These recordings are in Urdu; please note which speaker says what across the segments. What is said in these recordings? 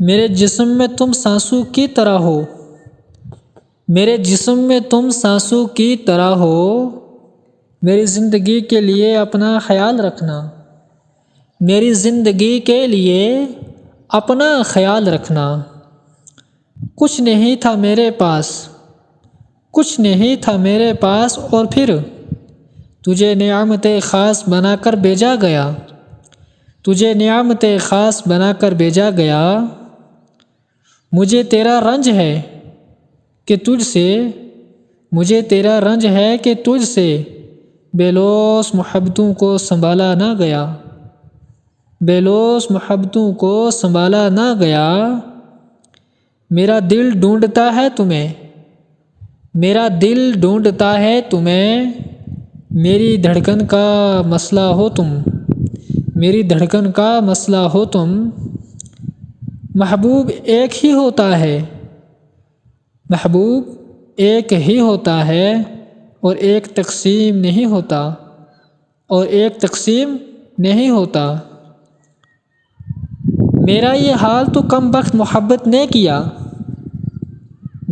Speaker 1: میرے جسم میں تم سانسوں کی طرح ہو، میرے جسم میں تم سانسوں کی طرح ہو، میری زندگی کے لیے اپنا خیال رکھنا، میری زندگی کے لیے اپنا خیال رکھنا۔ کچھ نہیں تھا میرے پاس، کچھ نہیں تھا میرے پاس، اور پھر تجھے نعمت خاص بنا کر بھیجا گیا، تجھے نعمت خاص بنا کر بھیجا گیا۔ مجھے تیرا رنج ہے کہ تجھ سے، مجھے تیرا رنج ہے کہ تجھ سے بے لوث محبتوں کو سنبھالا نہ گیا، بے لوث محبتوں کو سنبھالا نہ گیا۔ میرا دل ڈھونڈتا ہے تمہیں، میرا دل ڈھونڈتا ہے تمہیں، میری دھڑکن کا مسئلہ ہو تم، میری دھڑکن کا مسئلہ ہو تم۔ محبوب ایک ہی ہوتا ہے، محبوب ایک ہی ہوتا ہے، اور ایک تقسیم نہیں ہوتا، اور ایک تقسیم نہیں ہوتا۔ میرا یہ حال تو کم بخت محبت نے کیا،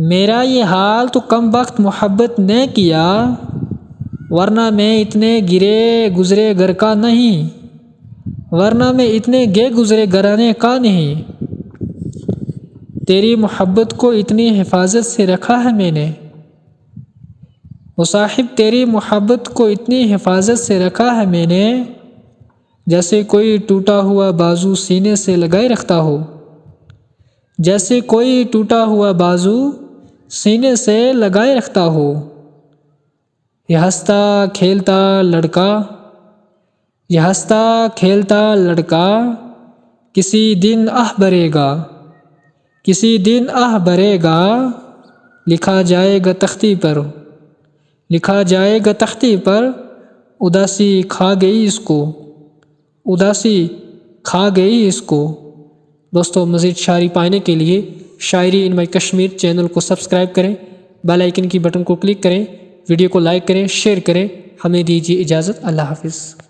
Speaker 1: میرا یہ حال تو کم بخت محبت نے کیا، ورنہ میں اتنے گرے گزرے گھر کا نہیں، ورنہ میں اتنے گئے گزرے گھرانے کا نہیں۔ تیری محبت کو اتنی حفاظت سے رکھا ہے میں نے، وہ صاحب تیری محبت کو اتنی حفاظت سے رکھا ہے میں نے، جیسے کوئی ٹوٹا ہوا بازو سینے سے لگائے رکھتا ہو، جیسے کوئی ٹوٹا ہوا بازو سینے سے لگائے رکھتا ہو۔ یہ ہنستا کھیلتا لڑکا، یہ ہنستا کھیلتا لڑکا کسی دن آہ بھرے گا، کسی دن آہ بھرے گا۔ لکھا جائے گا تختی پر، لکھا جائے گا تختی پر، اداسی کھا گئی اس کو، اداسی کھا گئی اس کو۔ دوستو مزید شاعری پانے کے لیے شاعری ان مائی کشمیر چینل کو سبسکرائب کریں، بیل آئیکن کی بٹن کو کلک کریں، ویڈیو کو لائک کریں، شیئر کریں۔ ہمیں دیجیے اجازت، اللہ حافظ۔